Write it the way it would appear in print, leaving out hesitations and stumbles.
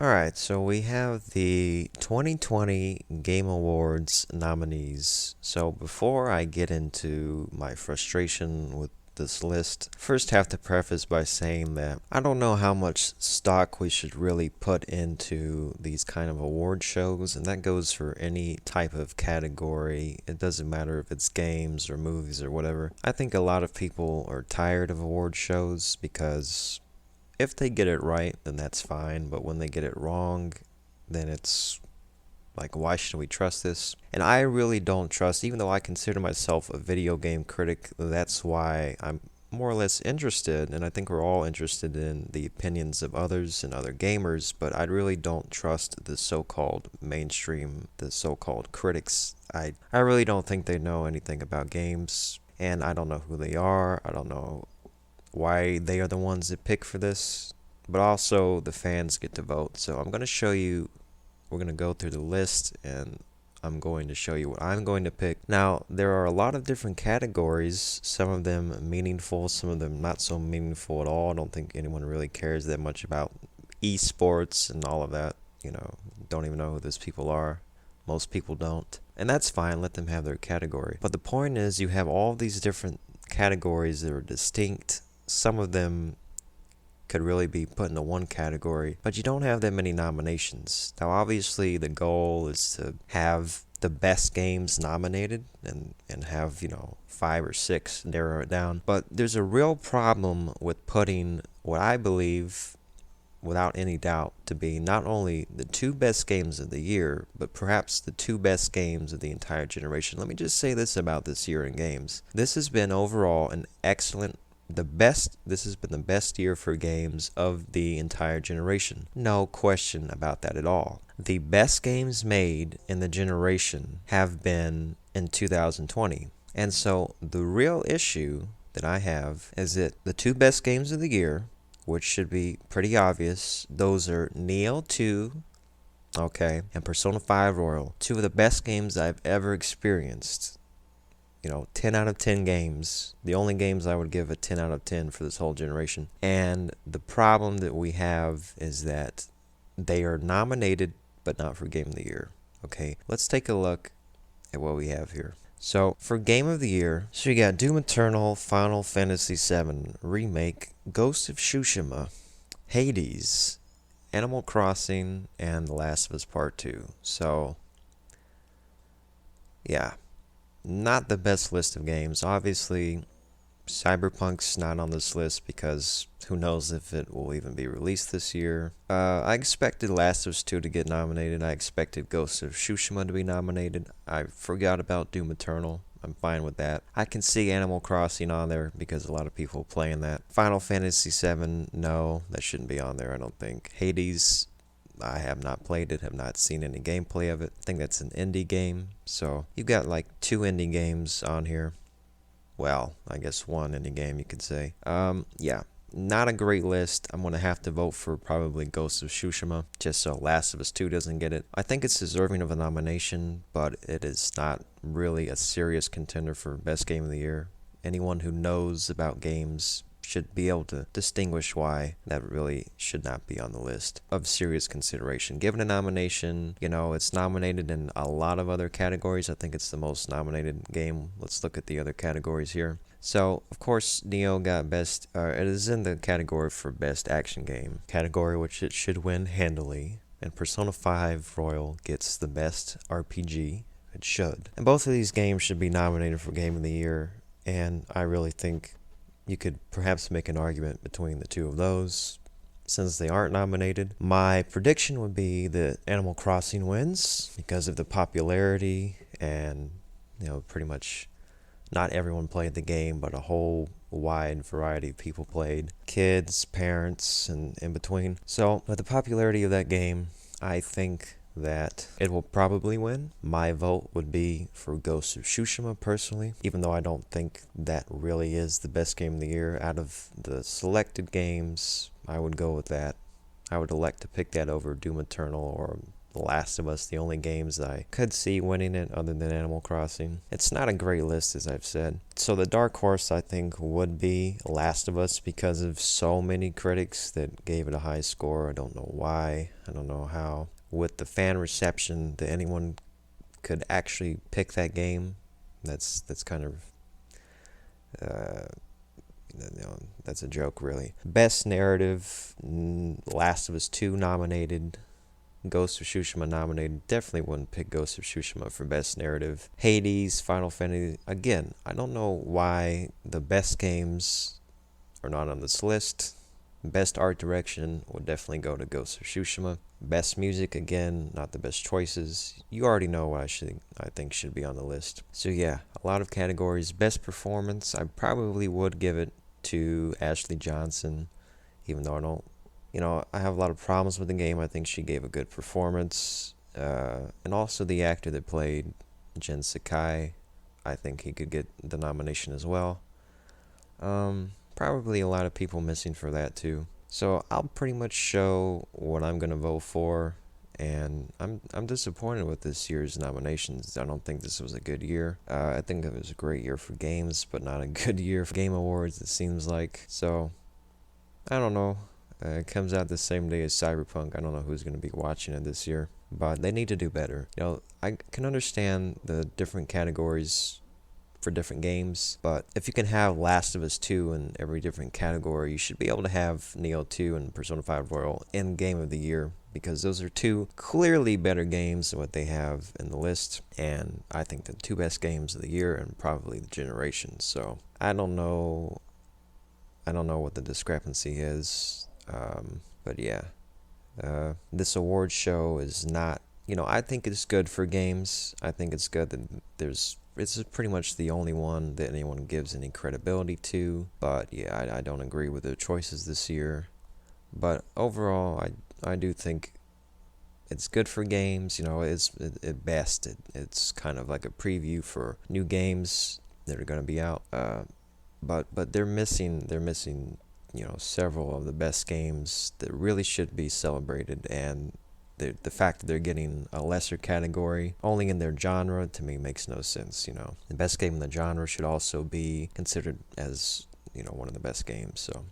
Alright, so we have the 2020 Game Awards nominees. So before I get into my frustration with this list, first have to preface by saying that I don't know how much stock we should really put into these kind of award shows, and that goes for any type of category. It doesn't matter if it's games or movies or whatever. I think a lot of people are tired of award shows because if they get it right, then that's fine. But when they get it wrong, then it's like, why should we trust this? And I really don't trust, even though I consider myself a video game critic, that's why I'm more or less interested, and I think we're all interested in the opinions of others and other gamers, but I really don't trust the so-called mainstream, the so-called critics. I really don't think they know anything about games, and I don't know who they are. I don't know why they are the ones that pick for this, but also the fans get to vote. So I'm going to show you, we're going to go through the list and I'm going to show you what I'm going to pick. Now, there are a lot of different categories, some of them meaningful, some of them not so meaningful at all. I don't think anyone really cares that much about esports and all of that. Don't even know who those people are. Most people don't. And that's fine, let them have their category. But the point is, you have all these different categories that are distinct. Some of them could really be put into one category, but you don't have that many nominations. Now, obviously, the goal is to have the best games nominated and have, 5 or 6, narrow it down. But there's a real problem with putting what I believe, without any doubt, to be not only the 2 best games of the year, but perhaps the 2 best games of the entire generation. Let me just say this about this year in games. This has been overall an excellent this has been the best year for games of the entire generation. No question about that at all. The best games made in the generation have been in 2020. And so the real issue that I have is that the 2 best games of the year, which should be pretty obvious, those are Neo 2, okay, and Persona 5 Royal. 2 of the best games I've ever experienced. 10 out of 10 games. The only games I would give a 10 out of 10 for this whole generation. And the problem that we have is that they are nominated, but not for Game of the Year. Okay, let's take a look at what we have here. So, for Game of the Year, so you got Doom Eternal, Final Fantasy VII Remake, Ghost of Tsushima, Hades, Animal Crossing, and The Last of Us Part 2. So, yeah. Not the best list of games. Obviously, Cyberpunk's not on this list because who knows if it will even be released this year. I expected Last of Us 2 to get nominated. I expected Ghost of Tsushima to be nominated. I forgot about Doom Eternal. I'm fine with that. I can see Animal Crossing on there because a lot of people are playing that. Final Fantasy VII, no, that shouldn't be on there, I don't think. Hades, I have not played it, have not seen any gameplay of it. I think that's an indie game. So you've got like 2 indie games on here. Well, I guess 1 indie game you could say. Yeah, not a great list. I'm going to have to vote for probably Ghost of Tsushima, just so Last of Us 2 doesn't get it. I think it's deserving of a nomination, but it is not really a serious contender for Best Game of the Year. Anyone who knows about games should be able to distinguish why that really should not be on the list of serious consideration. Given a nomination, it's nominated in a lot of other categories. I think it's the most nominated game. Let's look at the other categories here. So, of course, Neo got best, it is in the category for best action game, category which it should win handily. And Persona 5 Royal gets the best RPG. It should. And both of these games should be nominated for Game of the Year, and I really think you could perhaps make an argument between the 2 of those. Since they aren't nominated, my prediction would be that Animal Crossing wins because of the popularity and, pretty much not everyone played the game, but a whole wide variety of people played. Kids, parents, and in between. So, with the popularity of that game, I think that it will probably win. My vote would be for Ghost of Tsushima personally, even though I don't think that really is the best game of the year. Out of the selected games, I would go with that. I would elect to pick that over Doom Eternal or The Last of Us, the only games I could see winning it other than Animal Crossing. It's not a great list, as I've said. So the dark horse, I think, would be Last of Us because of so many critics that gave it a high score. I don't know why. I don't know how. With the fan reception that anyone could actually pick that game, that's kind of uh, that's a joke, really. Best narrative, Last of Us 2 nominated. Ghost of Tsushima nominated. Definitely wouldn't pick Ghost of Tsushima for best narrative. Hades, Final Fantasy. Again, I don't know why the best games are not on this list. Best art direction would definitely go to Ghost of Tsushima. Best music, again, not the best choices. You already know what I think should be on the list. So yeah, a lot of categories. Best performance, I probably would give it to Ashley Johnson, even though I have a lot of problems with the game. I think she gave a good performance. And also the actor that played Jin Sakai, I think he could get the nomination as well. Probably a lot of people missing for that too. So I'll pretty much show what I'm gonna vote for, and I'm disappointed with this year's nominations. I don't think this was a good year. I think it was a great year for games, but not a good year for Game Awards. It seems like. So I don't know. It comes out the same day as Cyberpunk. I don't know who's gonna be watching it this year, but they need to do better. I can understand the different categories for different games, but if you can have Last of Us 2 in every different category, you should be able to have Neo 2 and Persona 5 Royal in Game of the Year, because those are two clearly better games than what they have in the list, and I think the two best games of the year and probably the generation. So I don't know what the discrepancy is, but yeah, this award show is not, I think it's good for games. I think it's good that it's pretty much the only one that anyone gives any credibility to. But yeah, I don't agree with the choices this year. But overall, I do think it's good for games. At best, it's kind of like a preview for new games that are going to be out. But they're missing several of the best games that really should be celebrated, and the fact that they're getting a lesser category only in their genre, to me, makes no sense. The best game in the genre should also be considered as one of the best games. So